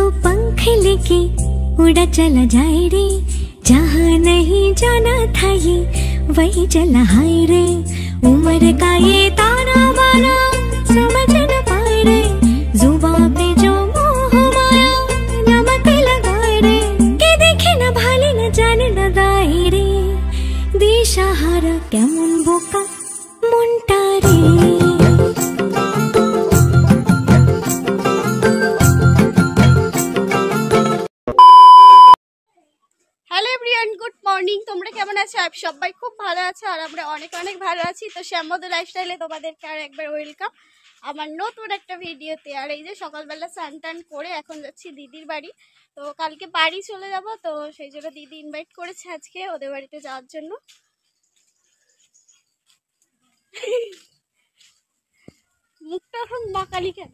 दो पंख लेके उड़ा चला जाए रे, जहाँ नहीं जाना था ये वही चला हाय रे। उम्र का ये ताना बाना समझ न पाए रे, जुबां पे जो मोह माया नमक लगाए रे, के देखे न भाले न जाने न दाए रे, दिशाहारा केमन बोका মনটা রে। Hello everyone, good morning. তোমরা কেমন আছো? সবাই খুব ভালো আছো আর আমরা অনেক অনেক ভালো আছি। তো শ্যামমধু লাইফস্টাইলে তোমাদেরকে আর একবার ওয়েলকাম আমার নতুন একটা ভিডিওতে। আর এই যে সকালবেলা স্নান টান করে এখন যাচ্ছি দিদির বাড়ি। তো কালকে বাড়ি চলে যাব, তো সেই জন্য দিদি ইনভাইট করেছে আজকে ওদের বাড়িতে যাওয়ার জন্য। মুখটা এখন বাকালি কেন?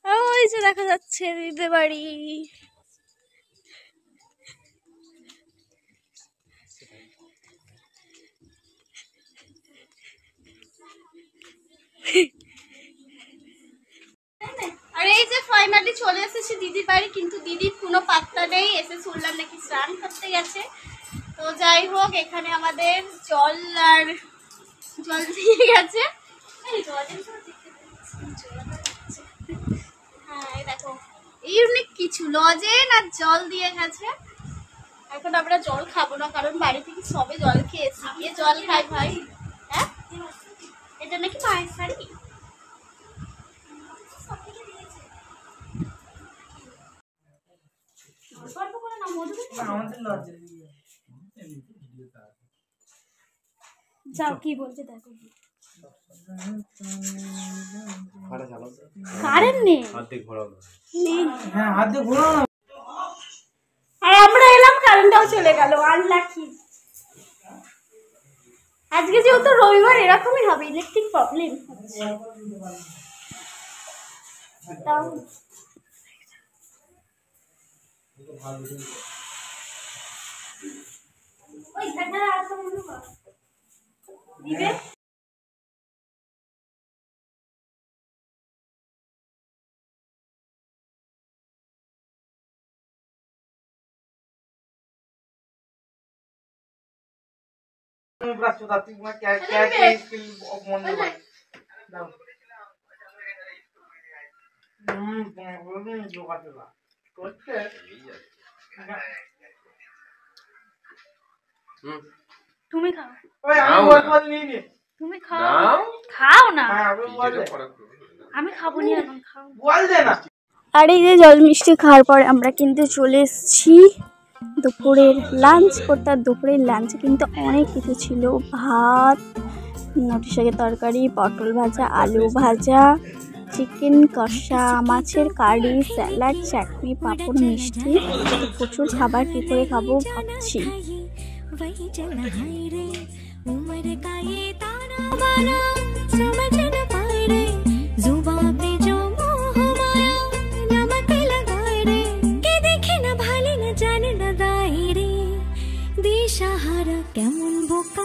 ওই যে দেখা যাচ্ছে দিদির বাড়ি। আর এই যে ফাইনালি চলে এসেছি দিদির বাড়ি, কিন্তু দিদির কোনো পাত্তা নেই। এসে শুনলাম নাকি স্নান করতে গেছে। তো যাই হোক, এখানে আমাদের জল দিয়ে গেছে। হ্যাঁ দেখো, ইউনিক কিছু লজেন আর জল দিয়ে গেছে। এখন আমরা জল খাবো না, কারণ বাড়ি থেকে সবে জল খেয়েছি। এ জল খাই ভাই। হ্যাঁ, এটা নাকি মায়ের শাড়ি। যাও কি বলছে দেখো। কারেন্ট নেই, আর আমরা এলাম কারেন্টটাও চলে গেল। আনলাকি। আজকে যেহেতু রবিবার এরকমই হবে, ইলেকট্রিক প্রবলেম হচ্ছে। ওই ধাক্কা আসা মনে কর দিবে। তুমি খাও, তুমি খাও, খাও না, আমি খাবো নি এখন, খাও। আর এই যে জল মিষ্টি খাওয়ার পরে আমরা কিন্তু চলে এসেছি দুপুরের লাঞ্চ করতে। আর দুপুরের লাঞ্চে কিন্তু অনেক কিছু ছিল। ভাত, নটি শাকের তরকারি, পটল ভাজা, আলু ভাজা, চিকেন কষা, মাছের কারি, স্যালাড, চাটনি, পাঁপড়, মিষ্টি। প্রচুর খাবার, কী করে খাবো ভাবছি। দিশাহারা কেমন বোকা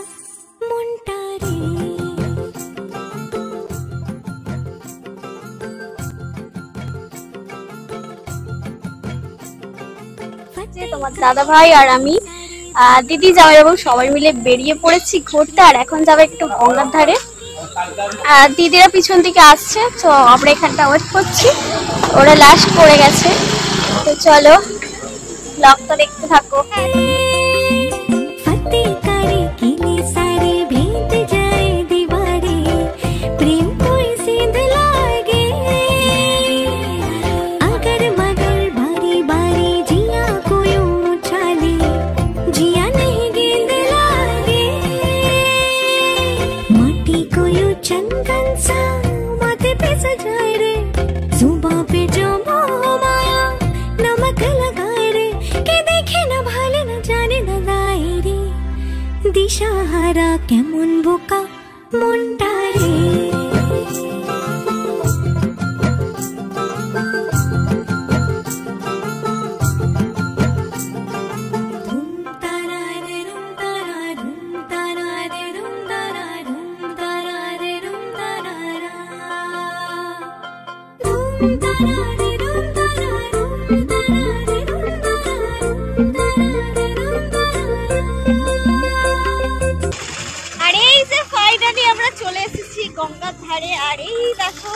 মনটা রে। তোমার দাদা ভাই আর আমি, দিদি জামাই এবং সবাই মিলে বেরিয়ে পড়েছি ঘুরতে। আর এখন যাবে একটু গঙ্গার ধারে। দিদিরা পিছন থেকে আসছে, তো আমরা এখানটা ওয়েট করছি। ওরা লাস্ট পড়ে গেছে। তো চলো ব্লগটা দেখতে থাকো। দিশাহারা কেমন বোকা মনটা রে। আর এই যে ফাইনালি আমরা চলে এসেছি গঙ্গার ধারে। আর এই দেখো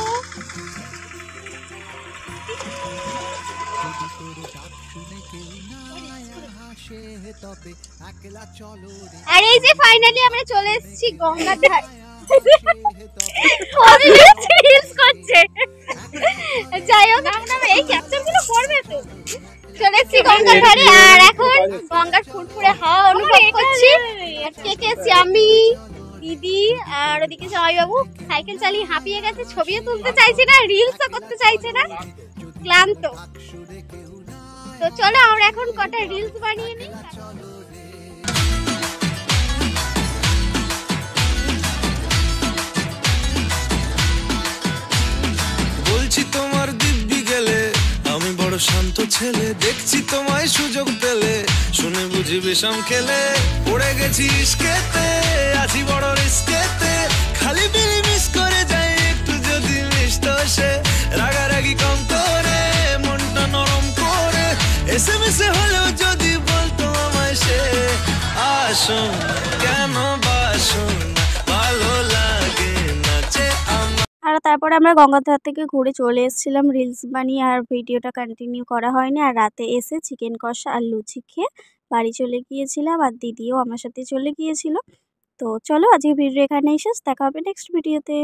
আর এই যে ফাইনালি আমরা চলে এসেছি গঙ্গার ধারে। যাই হোক এই ক্যাপচার গুলো করবে তো। চলে এসেছি গঙ্গার ধারে আর এখন গঙ্গার ফুরফুরে হাওয়া অনুভব করছি। কে কে আছি আমি, দিদি আর ওদিকে জামাইবাবু সাইকেল চালিয়ে হাঁপিয়ে গেছে, ছবিও তুলতে চাইছে না, রিলসও করতে চাইছে না, ক্লান্ত। তো চলো আমরা এখন কটা রিলস বানিয়ে নিই। বলছি তোমার দিব্যি গেলে আমি বড় শান্ত ছেলে, দেখছি তোমায় সুযোগ পেলে শুনে বুঝি বিষম খেলে, পড়ে গেছি ইস্কেতে আছি বড় রিস্কেতে, খালি বিলি মিস করে যাই একটু যদি মিষ্ট সে, রাগারাগি কম করে মনটা নরম করে, এসএমএসে হলেও যদি বলতো আমায় সে, আসুন কেন বাসুন ভালো লাগে নাচে আমার। আর তারপরে আমরা গঙ্গার ধার থেকে ঘুরে চলে এসেছিলাম রিলস বানিয়ে, আর ভিডিওটা কন্টিনিউ করা হয়নি। আর রাতে এসে চিকেন কষা আর লুচি খেয়ে বাড়ি চলে গিয়েছিলাম, আর দিদিও আমার সাথে চলে গিয়েছিল। তো চলো আজকে ভিডিও এখানেই শেষ, দেখা হবে নেক্সট ভিডিওতে।